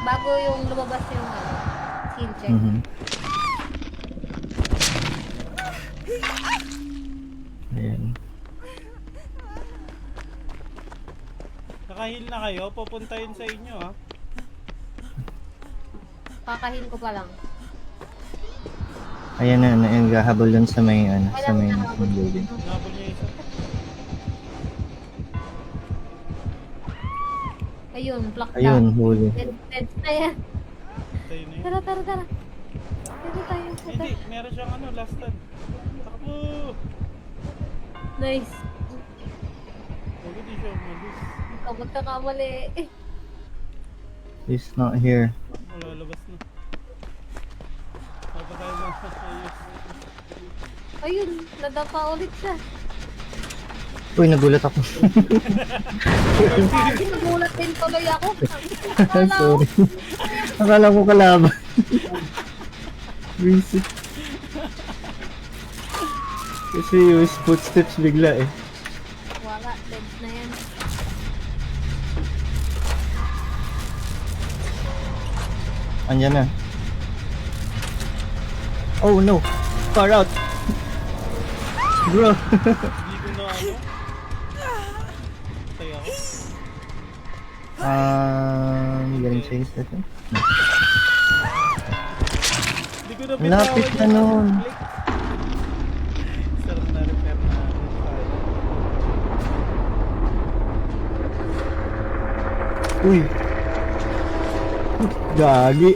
Bago yung lumabas yung skill check. Ayan. Nakahil na kayo, pupunta yun sa inyo ha. Kakahil ko pa lang. Ayan na, nagahabol dun sa may, sa may building. Nabol niya isa. Ayun, block down. Ayun, huli. Dead na yan. Tayo na yun. Tara, tara, tara. Dito tayo. Hindi, meron siyang last stand. Takbo! Nice. Huwag di siya umalis. Ikaw magkakamali. He's not here. Malalabas na. Papatay mo. Ayos. Ayun, nadapa ulit siya. Uy, nagulat ako. Nagulat din tuloy ako. Sorry. Akala ko kalaban. Visit. Kasi yung footsteps bigla eh. Wala, dead na yan. Andyan na. Oh no! Far out! Bro! Hindi ko na Patay ako. Getting chased I think. Hindi ko na Ang lapit na nun. Sarap na repair na. Uy! Gagi!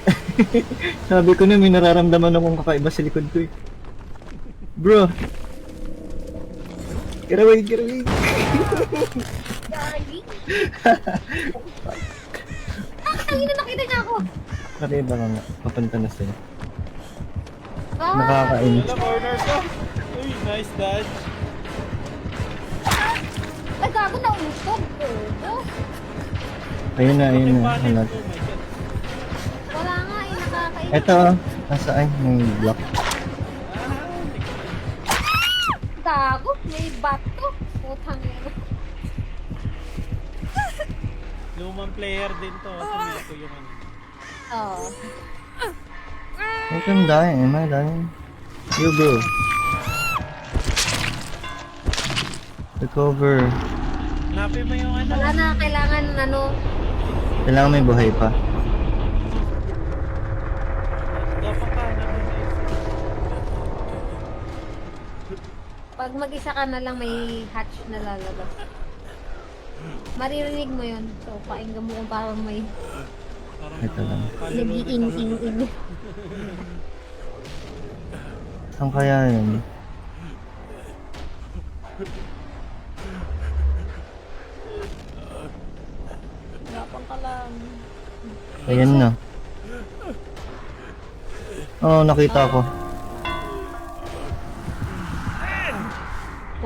Sabi ko na may nararamdaman akong kakaiba sa likod ko eh. Bro! Get away! Get away! Gagi. Kanina nakita niya ako. Kakaiba ka nga. Papunta na sila. Ah, Nakakainis. Wala, corner ka. Uy, nice dodge. ay, gago na usog. Bobo. Ayun na, ayun na. Panik, Wala. oh my God. Wala nga eh, nakakainis. Eto, nasa ay, may block. Gago, may bato. Putang ina. Lumang player din to. Tumiko yung Oo. Huwag kang dying, am I dying? You go. Recover. Lapit mo yung Wala na, kailangan Kailangan may buhay pa. Dapat ka na. pag mag-isa ka na lang may hatch na lalabas. Maririnig mo yun. So, painggan mo kung parang may Ito lang. nag-iing-ing-ing. Saan kaya yun? Lapang ka lang. Ayan na. Oo, nakita ko.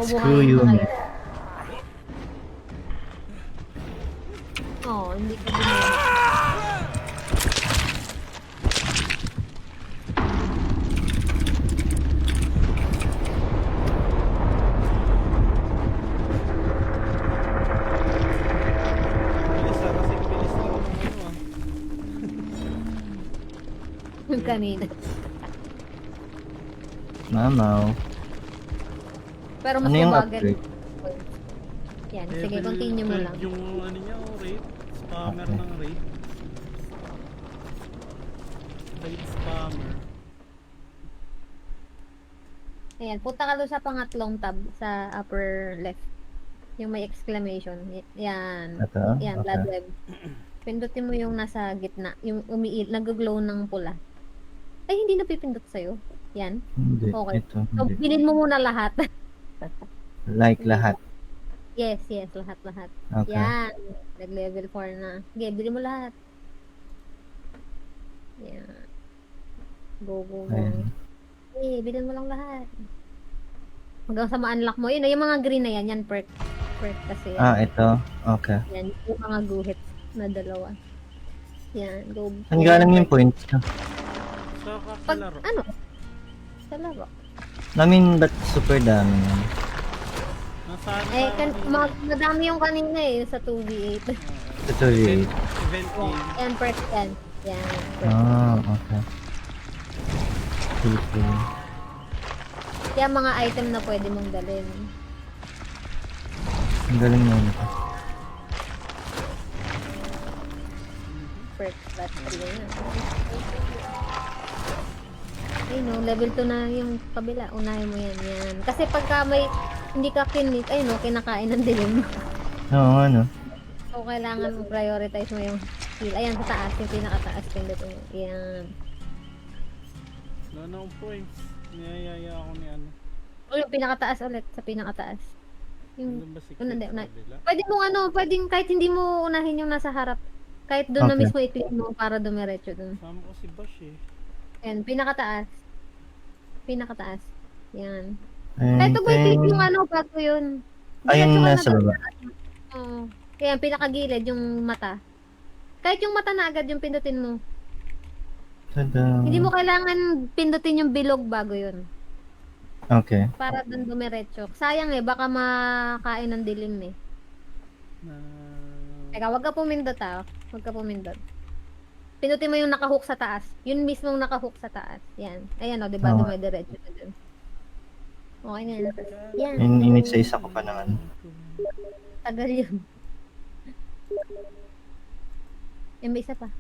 Screw you. Oo, hindi ko ginawa. Bilis ah, kasi bilis na ako Kanina. Mamaw. Pero mas Ano yung mabagal. upgrade? Yan, sige, continue mo lang. Yung ano niya, rate. Spammer Okay. ng rate. Rate spammer. Ayan, punta ka doon sa pangatlong tab sa upper left. Yung may exclamation. Yan. Ito? Yan, Okay. blood web. Pindutin mo yung nasa gitna. Yung nag-glow ng pula. Ay, hindi napipindot sa'yo. Yan. Hindi. Okay. Ito. So, Hindi. bilhin mo muna lahat. Like lahat. yes, lahat. Okay. Yan. Nag-level 4 na. Sige, bilhin mo lahat. Yan. Go. Ayan. Eh, bilhin mo lang lahat. Hanggang sa ma-unlock mo. Yun, yung mga green na yan. Yan, perk. Perk kasi yan. Ito. Okay. Yan, yung mga guhit na dalawa. Yan, go. Saan galing yung points ka? Sa Pag, kakalaro. ano? Sa laro. Namin ba't super dami yan? Nasaan Eh, madami yung kanina eh, sa 2v8. Ito yun. Event team. Yan, perk yan. Yan. Okay. Okay. Kaya mga item na pwede mong dalhin. Ang galing mo nito. Perk that 3 na. Ay no, level 2 na yung kabila. Unahin mo yan. Kasi pagka may hindi ka kinakain ng dilim. Oo nga, no? So, kailangan mo prioritize mo yung skill. Ayan, sa taas. Yung pinakataas. Pindutin mo. Ayan. Wala na akong points. Niyayaya ako ni ano. O, yung pinakataas ulit. Sa pinakataas. Yung, Doon ba si Una, hindi, Kit una. sa kabila? Pwede mong pwedeng kahit hindi mo unahin yung nasa harap. Kahit doon na Okay. mismo i-click mo para dumiretso doon. Sama ko si Bash eh. Ayan, pinakataas. Pinakataas. Yan. And Kahit mo i-click then... yung bago yun. Ayun Diretso ka nasa doon. baba. Oo. Ayan, pinakagilid yung mata. Kahit yung mata na agad yung pindutin mo. Tada. Hindi mo kailangan pindutin yung bilog bago yun. Okay. Para doon dumiretso. Sayang baka makain ng dilim Na... Teka, wag ka pumindot Wag ka pumindot. Pindutin mo yung nakahook sa taas. Yun mismong nakahook sa taas. Yan. Ayan o, diba? Oo. Dumiretso na dun. Okay na yun. Yan. Inisa-isa ko pa naman. Tagal yun. May isa pa.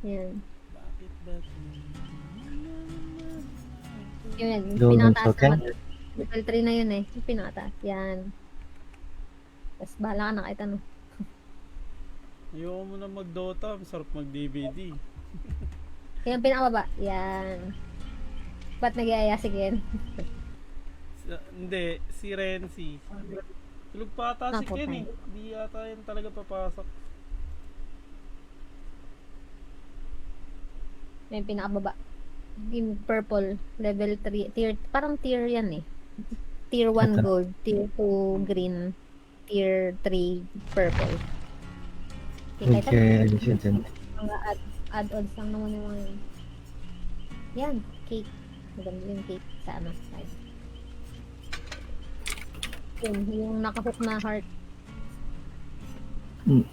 Yan. Bakit ba? Yun, yung Golden pinakataas token? na level 3 na yun yung pinakataas. Yan. Tapos bahala ka na kahit ano. Ayoko mo na mag-Dota. Masarap mag-DVD. Yung pinakababa. Yan. Ba't nag-iaya si Ken? Hindi, si Renzi. Tulog pa ata si Ako, Ken fine. eh. Hindi yata yan talaga papasok. Yung pinakababa. Yung purple. Level 3. Parang tier yan Tier 1 Ito. gold. Tier 2 green. Tier 3 purple. Kita ito. Okay, addition. Mga add-ons lang naman yung mga yun. Yan. Cake. Maganda yung cake sa side. Yung nakahook na heart. Hmm.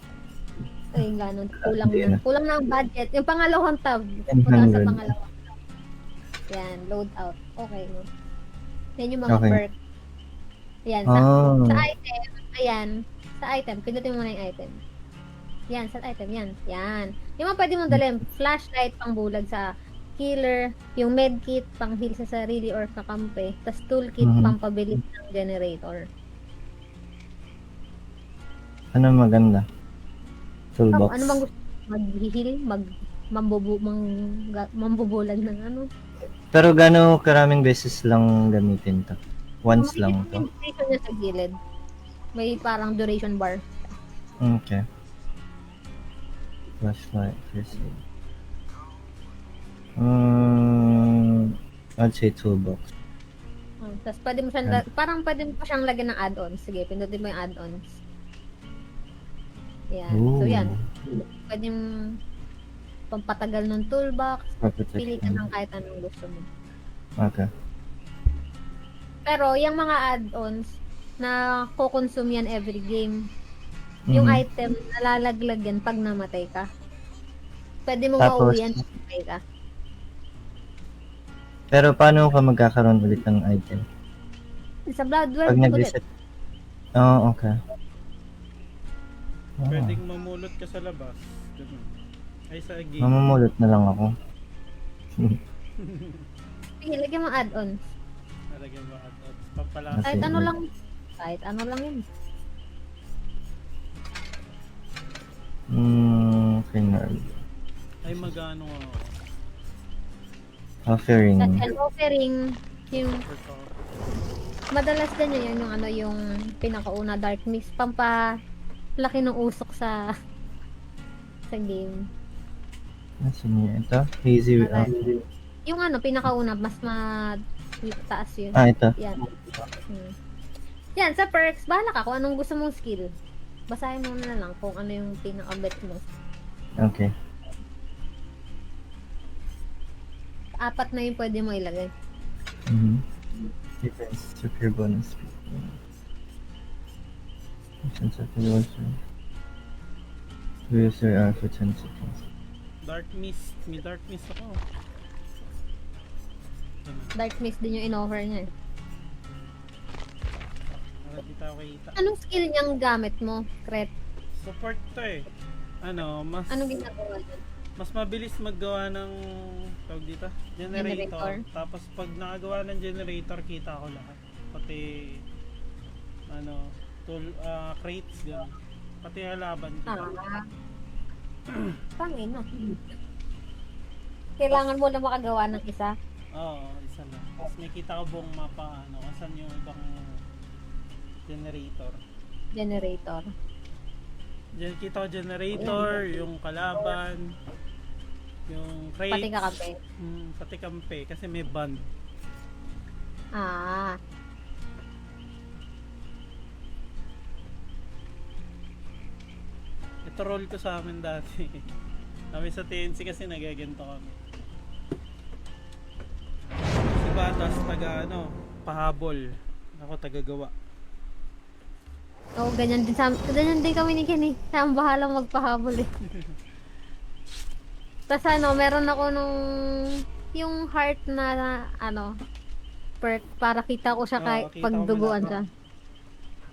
Ay, gano'n. Kulang Hindi na. na. Kulang na ang budget. Yung pangalawang tab. Punta sa 100. pangalawang tab. Yan. Load out. Okay, no? Yan yung mga Okay. perk. Yan. Sa item. Ayan. Sa item. Pindutin mo na yung item. Yan. Sa item. Yan. Yan. Yung mga pwede mong dalhin. Flashlight pang bulag sa healer. Yung medkit pang heal sa sarili or kakampi. Tapos toolkit Mhm. pang pabilis ng generator. Ano maganda? Toolbox. Ano bang gusto? Mag-heal? Mambubulag ng ano? Pero gano'ng karaming beses lang gamitin to? Once lang Makikita to? yung duration niya sa gilid. May parang duration bar. Okay. Flashlight, first aid. I'd say toolbox. Tapos pwede mo siyang, parang pwede mo pa siyang lagyan ng add-ons. Sige, pindutin mo yung add-ons. Yan. So Ooh. yan. Pwede yung pampatagal ng toolbox. Pili ka ng kahit anong gusto mo. Okay. Pero yung mga add-ons na kukonsume yan every game, yung Mhm. item nalalaglag yan pag namatay ka. Pwede mo Tapos- mauwi yan pag namatay ka. Pero paano ka magkakaroon ulit ng item? Sa Blood Well Pag ulit. nag-reset? Oo, okay. Ah, Pwedeng mamulot ka sa labas. Ganun. Ay sa game. mamumulot na lang ako. Sige, lagyan mo add-ons. Nalagyan mo add-ons. Pampalasa. Kahit Sige. ano lang. Kahit ano lang yun. Okay na. Ay magano ako. Offering. Sa yan, offering, yung Perk. madalas din yun yung ano yung pinakauna dark mix laki ng usok sa game. Nasaan niya ito? Hazy. Yung ano pinakauna mas taas yun. Ito. Yan. Yan sa perks, bahala ka kung anong gusto mong skill. Basahin mo na lang kung ano yung pinaka-bet mo. Okay. 4 na yung pwede mo ilagay. Mhm. Defense, superior bonus. Defense of the user. User R for 10 seconds. Dark Mist. May Dark Mist ako. Dark Mist din yung in-offer niya eh. Para di tayo kita. Anong skill niyang gamit mo, Kret? Support to eh. Ano, Anong ginagawa niya? mas mabilis maggawa ng tawag dito, generator. Generator. Tapos pag nakagawa ng generator, kita ko lahat. Pati ano, crates ganun. Pati halaban kita. Pangin, no? Kailangan mo na makagawa ng isa. Oo, isa lang. Tapos may kita ko buong mapa, ano, asan yung ibang generator. Generator. Diyan kita ko generator, yung kalaban, yung crates. Pati kakampi. Pati kampe, kasi may band. Ah. Ito roll ko sa amin dati. Kami sa TNC kasi nagaganto kami. Si Batas taga ano, pahabol. Ako tagagawa. Oo, ganyan din kami ni Kenny. Siya ang bahalang magpahabol eh. Tapos ano, meron ako nung yung heart na ano, perk para kita ko siya Oo, kahit kita ko pagduguan malapro. siya.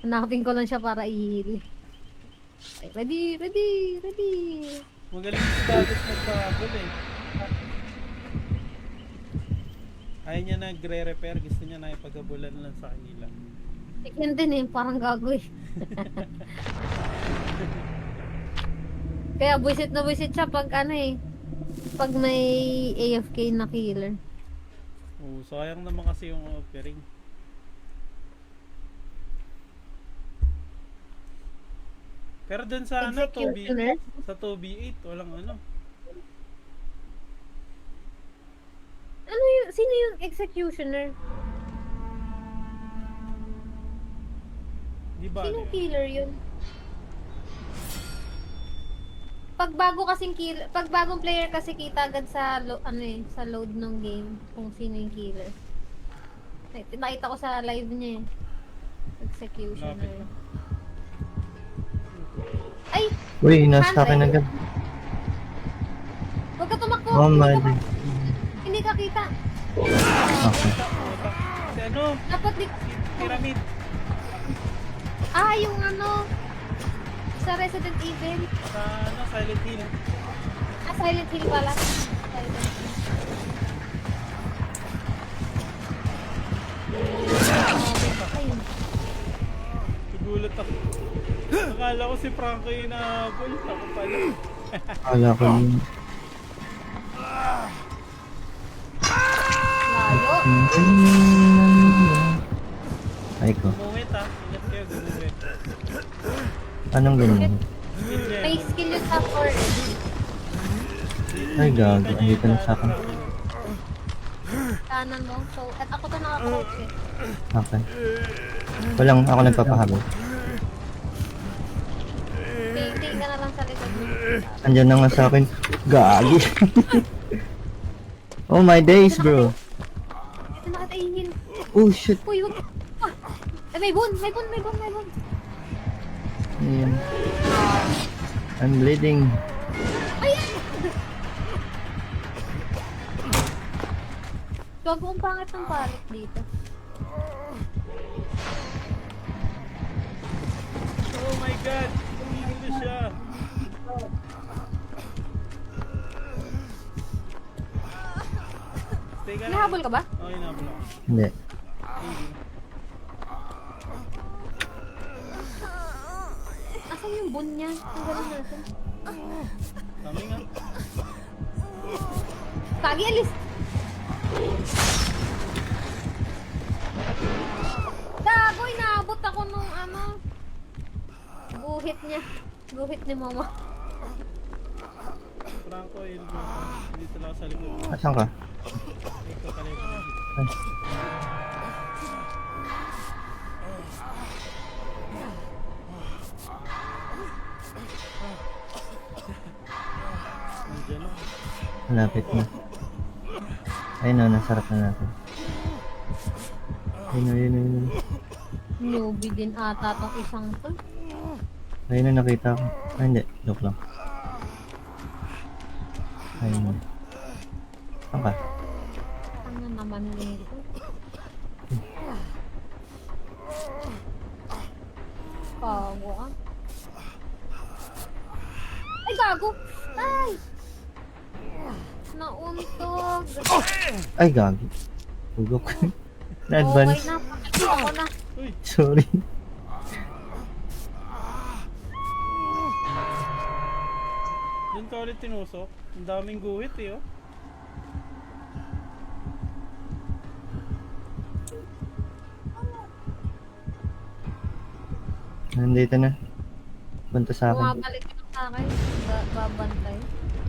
Hanapin ko lang siya para i-heal. Ready, ready, ready. Magaling si Batas magpahabol eh. Ayaw niya nagre-repair, gusto niya na ipagabulan lang sa kanila. Yan din eh, parang gago eh. Kaya buisit na buisit siya pag ano eh. Pag may AFK na killer. Oo, sayang naman kasi yung offering. Pero dun sa ano, Executioner? sa 2v8, walang ano. Ano yung, sino yung executioner? Di ba? Sinong killer yun? Pag bagong player kasi kita agad sa ano eh, sa load ng game kung sino yung killer. Nakita ko sa live niya eh. Executioner. Lapit. Ay! Uy, nasa akin Hanray. agad. Huwag ka tumakbo! Oh my hindi, God. hindi ka kita. Okay. Si ano? Dapat di... Pyramid. Ah, yung ano... Sa Resident Evil. Sa ano, Silent Hill. Ah, Silent Hill pala. Silent Hill. Ayun. Nagulat ako. Akala ko si Franco yung nahabol. Ako pala. Kala ko yun. Layo. Ay ko. Gumuwit ah. Ingat kayo, gumuwit. Anong ganyan? May skill yung sa core. Ay gago, andito na sa akin. Kanan mo. So, at ako to nakaka-crouch eh. Okay. Walang ako nagpapahabol. Tingin ka na lang sa likod mo. Andyan na nga sa akin. Gagi. Oh my days, bro. Ito na kita ihil. Oh shit. Uy, wag. Ah! Eh, may bun! May bun! May bun! May bun! Ayan. I'm bleeding. Ayan! Gago ang pangit ng palit dito. Oh my God! Tumigil na siya. Teka lang. Hinahabol ka ba? Oo, hinahabol ako. Hindi. Hindi. Asan yung bun niya? Ang galing natin. Kami nga. Kagi, alis! Gago, inaabot ako nung ano. Guhit niya. Guhit ni mama. Franco, yun mo. Dito lang ako sa likod. Asan ka? Ito talaga. Ay. Nandiyan na. Malapit na. Ayun na, nasarap na natin. Ayun na, ayun na, ayun na. Newbie din ata tong isang to. Ayun na, nakita ko. Ay, hindi. Joke lang. Ayun. Saan ka? Ano naman nito? Gago ah. Ay, gago! Ay! Nauntog! Ay, gagi. Tugok. Okay Na-advance. na, pakita ako na. Uy, Sorry. dun ka ulit tinusok. Ang daming guhit eh, oh. Nandito na. Punta sa akin. Bumabalik ka sa akin. Babantay. Dito.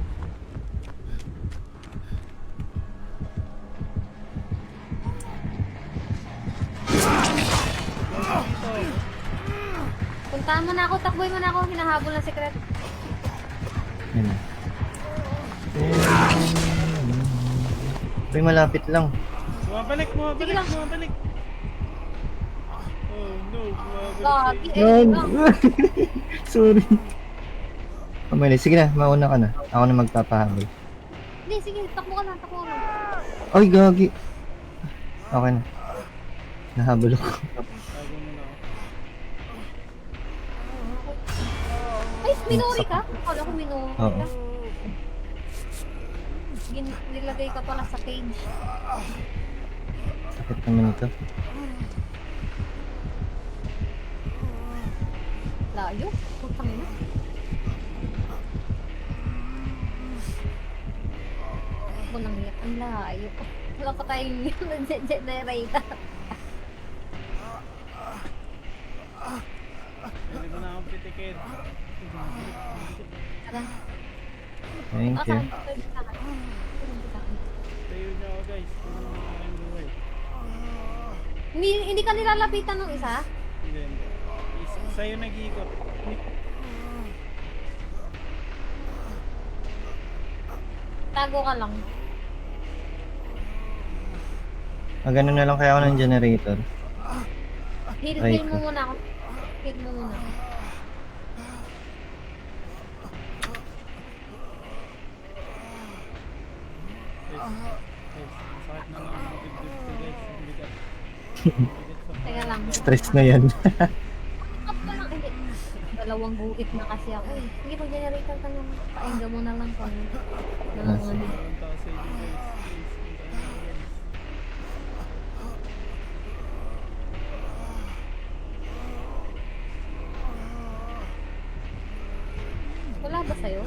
Puntahan mo na ako, takboy mo na ako. Hinahabol ng secret. Yan. Uy, malapit lang. Bumabalik, Sige bumabalik, lang. bumabalik. Oh no, bumabalik. Gabi, Yan. lang. Sorry. Kamali, sige na, mauna ka na. Ako na magpapahabol. Hindi, sige, takbo ka na, takbo ka na. Ay, gagi. Okay na. Nahabol ako. Tago mo na ako. Ay, minori ka? Akala ko minori Oo. ka. Nilagay ka pala sa cage. Sakit naman ito. Layo? Putang ina. Walang yak. Ang layo. Wala pa tayong generator. Pwede mo na akong pitikin. Tara. Thank you. Saan? Pwede sa akin. Pwede sa akin. Tayo niyo ako guys. Ano na aking buhay? Hindi ka nilalapitan ng isa? Hindi, hindi. Sa'yo nag-iikot. Tago ka lang. Magano na lang kaya ako ng generator. Heal, Ay, heal mo muna ako. Heal mo muna. Guys, sakit na lang ang dibdib ko guys. Ang bigat. Bigat sa Teka lang. Stress na yan. Up ka lang. Hindi. Dalawang guhit na kasi ako eh. Sige, pag-generator ka lang. Paingga mo na lang kung Ah, sige. Ang taas sa inyo guys. Please, puntahan niyo guys. Wala ba sa'yo?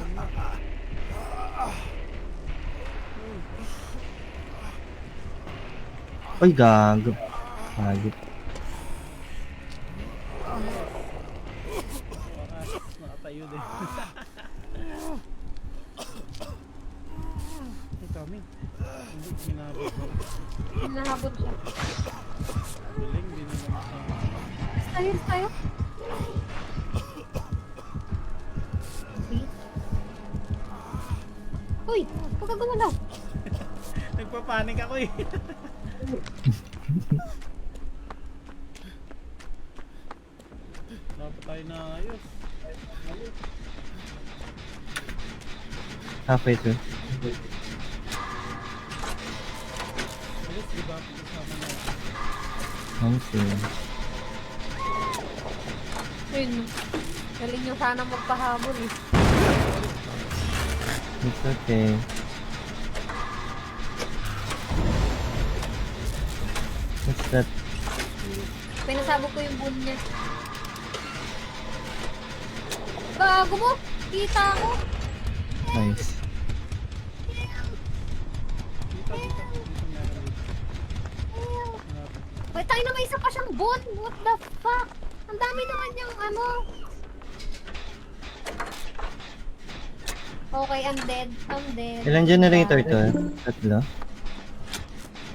Ay, gago. Gago. Wakas, nakatayo din. Ay, kami. Hindi, ginabot ko. Hinahabol siya. Galing, di naman sa... Tayo, tayo. Okay. Uy! Huwag ka gumalaw. Nagpapanik ako eh. Dapat tayo na ayos. Ayos. Halfway through. Ayos, di ba? Kasama na. Thank you. Ayun. Galing nyo sana magpahabol eh. It's okay. What's that? Pinasabog ko yung bull niya. Bago mo! Kita ako! Nice. Dito, dito. Dito meron dito. Wait, tayo na may isa pa siyang bull! What the fuck? Ang dami naman yung ano. Okay, I'm dead. I'm dead. Ilang generator to? Tatlo?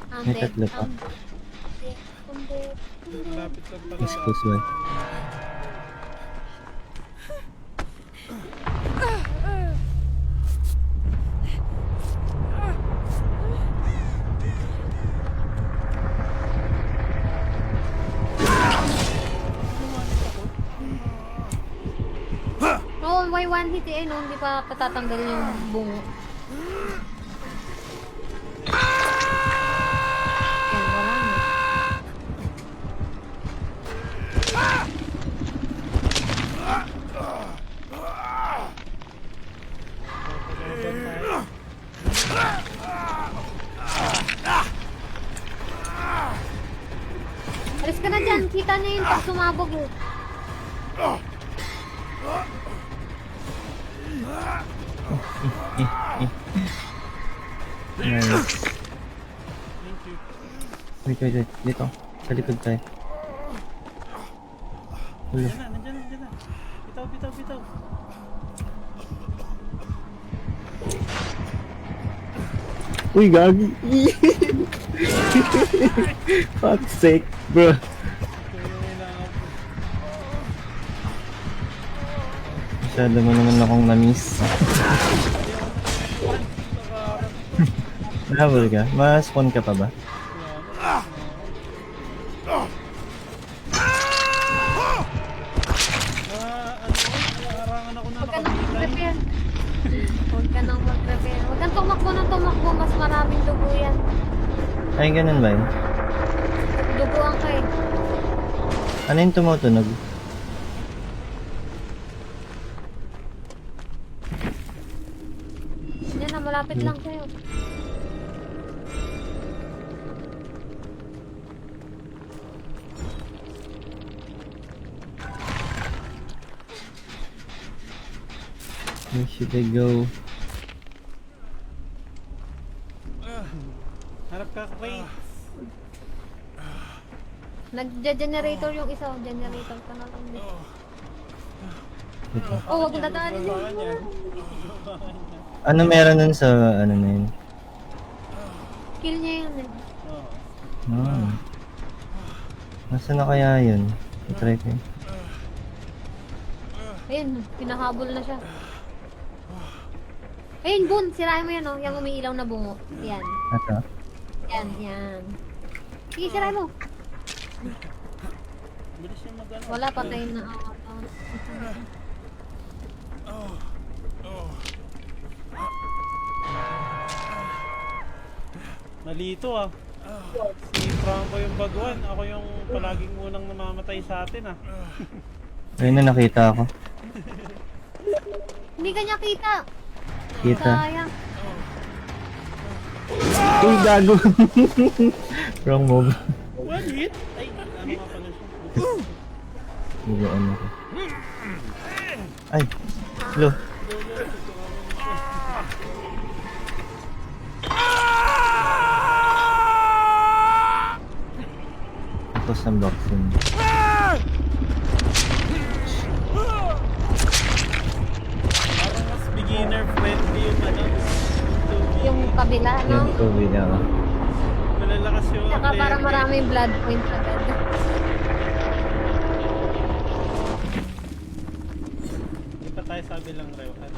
I'm May dead. tatlo pa. I'm dead. I'm dead. Lapit lang pala sa... Excuse me. Oh, may one hit eh, no? Hindi pa patatanggal yung bungo. Yan, wala na. Tayo. Alis ka na dyan. Kita niya yun pag sumabog eh. Nice. Thank you. Wait. Dito. Sa likod tayo. Ulo. Nandiyan na. Bitaw. Uy, gagi. Fuck's sake, bro. Ito yung kailangan ko. Masyado mo naman akong na-miss. Nahabol ka? Ma-spawn ka pa ba? Naarangan ako na Huwag ka nang nakabitay. mag-prepare. Huwag ka nang mag-prepare. Huwag kang tumakbo. Mas maraming dugo yan. Ay, ganun ba yun? Duguan ka eh. Ano yung tumutunog? Yan na, malapit lang sa'yo. Where should I go? Harap ka, Ray. Nag-generator yung isa. Generator ka na lang dito. Dito. Oh, huwag mong dadaanin Baka yun. niya. Ano meron nun sa ano na yun? Kill niya yun eh. Oo. Nasaan na kaya yun? I-try ko yun. Ayun, pinahabol na siya. Ayun, Boon, sirahin mo yan oh. Yung umiilaw na bungo. Yan. Ito. Yan. Sige, sirahin mo. Bilis niya mag-ano. Wala, patay na. Nalito ah. Si Franco yung baguan. Ako yung palaging unang namamatay sa atin ah. Ayun na, nakita ako. Hindi ka niya kita. Kita. Sayang. Uy, gago! Wrong move. One hit? Ay, ano nga pala siya? Hindi ano ko. Ay! Hello. Tapos ng boxing. Parang mas beginner friendly yung ano. Yung kabila, no? Yung COVID ako. Malalakas yung Saka player parang niya. maraming blood points agad. Hindi pa tayo sabi lang Rew. Ano?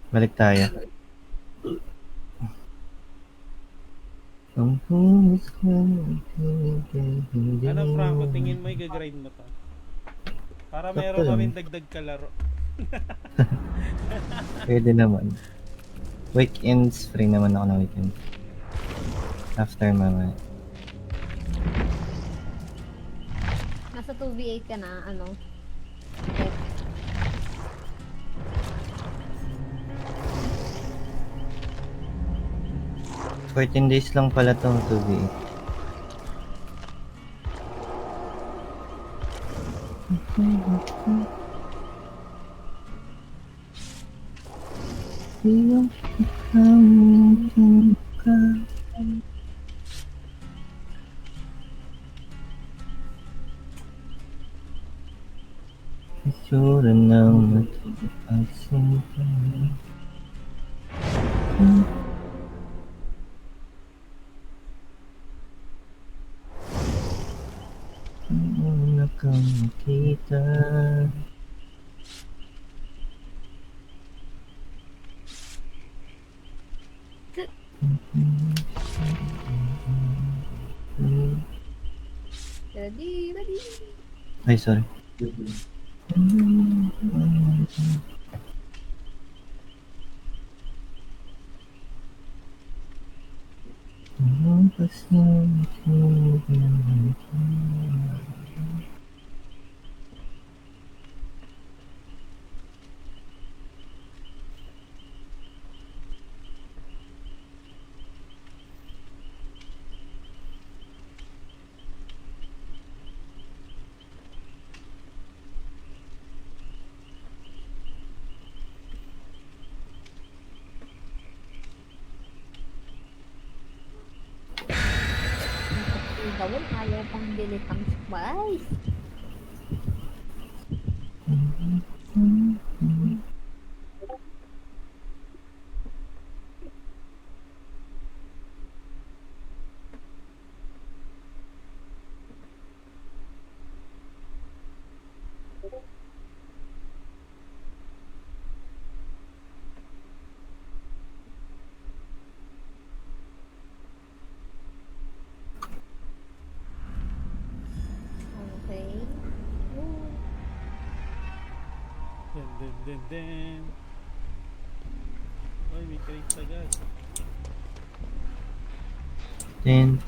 Balik tayo. Ang pulis ko hindi Ano Franco, tingin mo i-grind mo to? Para meron Sakto lang. kaming dagdag kalaro. Pwede naman. Weekends, free naman ako ng weekend. After mamaya. Nasa 2v8 ka na, ano? Okay. 14 days lang pala to, 2v8. Iyong ikaw ka. Itsura ng matipagsinta. Una kang makita. Ready. Ay, sorry. Gawin, ayaw pang bili pang spice. Okay. Ooh. Den. Uy, may crates agad. Tin.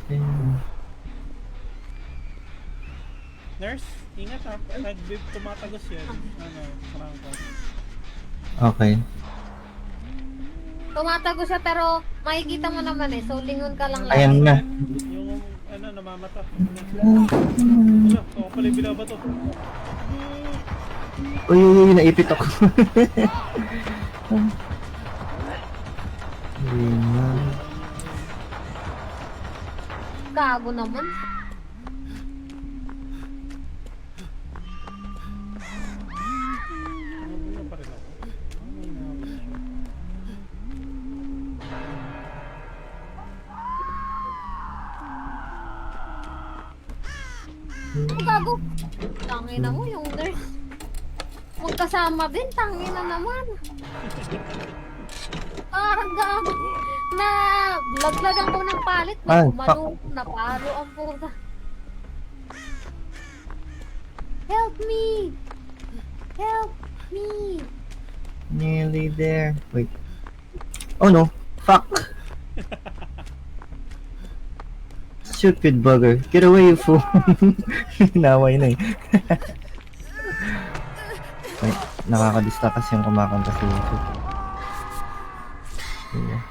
Nurse, ingat ha. Nag-bib tumatagos yan. Ano, Franco. Okay. Tumatago siya pero makikita mo naman eh. So lingon ka lang lang. Ayan na. Yung, ano, namamata. Ano, ako pala yung binabato. Uy, naipit ako. Ayun na. Gago naman. Ano pa rin ako? Ano yung nakawin siya? Ang gago. Tangina mo yung nurse. Magkasama din, tangina naman. Parang gago. Na laglagan ko ng palit. Ay, Umano, napalo ang puta. Help me! Help me! Nearly there. Wait. Oh no. Fuck. Stupid bugger. Get away, you fool. Naway na eh. Ay, nakakadista kasi yung kumakanta sa YouTube. Yeah.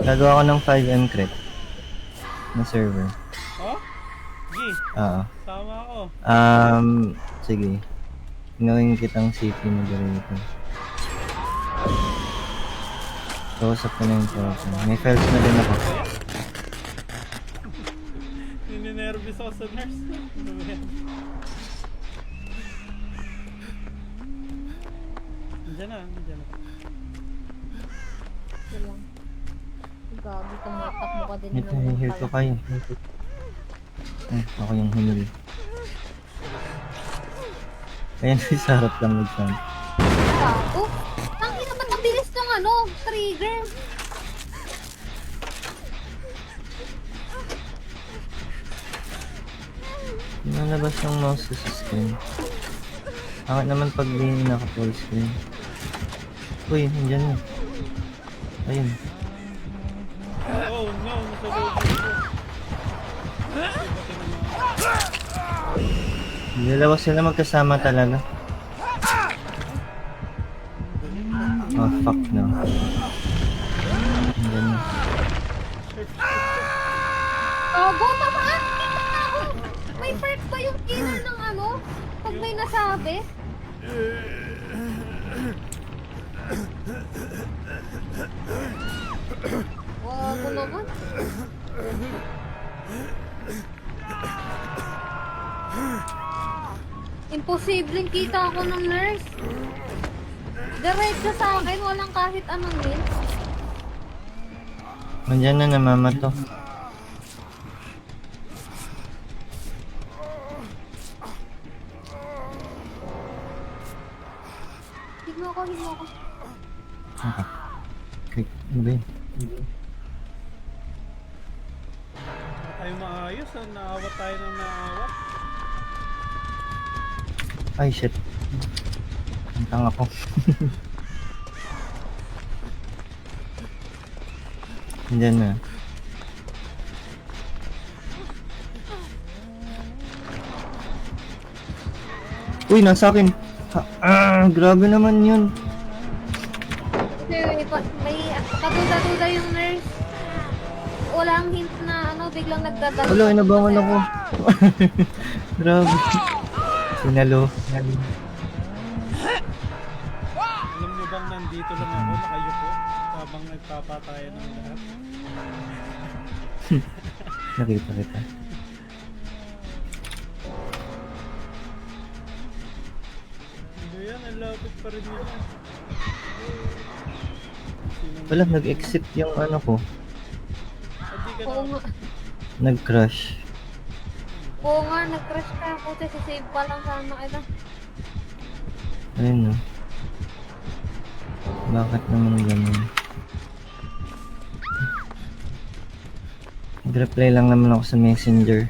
Gagawa ko ng 5M crit na server. Oh? Gi, Oo. sama ako. Sige. Gawin kitang CP moderator. Kausap ko na yung program. May files na din ako. Nininervous ako sa nurse. Ano ba yan? Nandiyan na. Ito lang. Gago, tumatakbo ka din Ito, here to kayo. Ako yung humili. Ayan, sa harap lang mag-sound. Gago? Tangina, ba't ang bilis ng ano? Trigger? Nalabas yung mouse sa screen. Bakit naman pag di naka-full screen? Uy, nandiyan na. Ayun. Oh no, nasa loob dito. Dalawa sila magkasama talaga. Oh, fuck no. Nandiyan na. Gago, tamaan! Gago! May perk ba yung killer ng ano? Pag may nasabi? Wago naman. Imposibleng kita ako ng nurse. Diretso sa akin, walang kahit anong hint. Nandiyan na namamato. Higmo ako. Okay. Click. Ano ba yun? Tayo maayos, naawat tayo ng naawat. Ay, shit. Ang tanga ko. Andyan na. Uy, nasa akin. Grabe naman yun. Sir, may katuda-tuda yung nurse. Walang hint na ano, biglang nagdadalo. Wala, inabangan ako. Grabe. Sinalo. Alam niyo bang nandito lang ako, nakayupo, habang nagpapatayan ng lahat. Nakita kita. Ano yan, ang lapit pa rin nila. Wala, nag-exit yung ano ko. Hindi ka Oo na, nga. Nag-crash. Oo nga, nag-crash ka. Puti, sisave pa lang sana kita. Ayun no. Bakit naman ganun? Nag-reply lang naman ako sa messenger.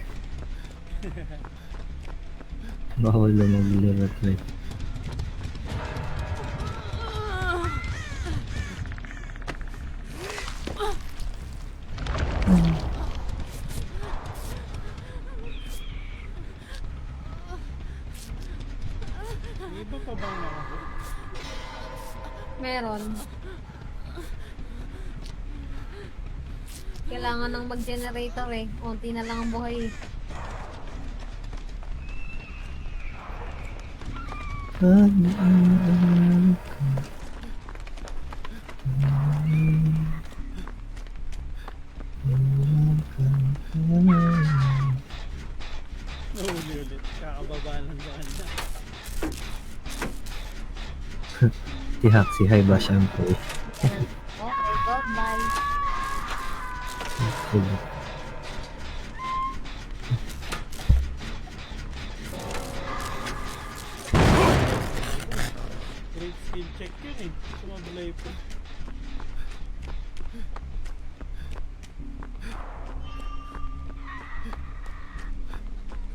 Bawal na mag-reply. may iba pa bang nakabot? Meron. Kailangan ng mag-generator eh. Unti na lang ang buhay. Nahuli ulit, kakababa lang sa kanya. Tihak si Haibash ang po. Yan. Okay, goodbye. Great skill check yun eh, sumablay po.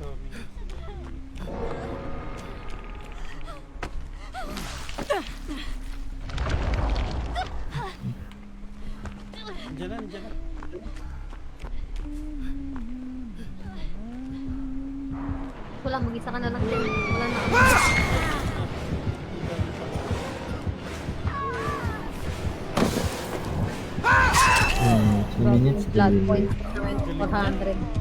Coming. Diyan na, diyan na. Wala, mag-isa ka na lang din. Wala na. Hmm, 2 minutes. Blood points. 400.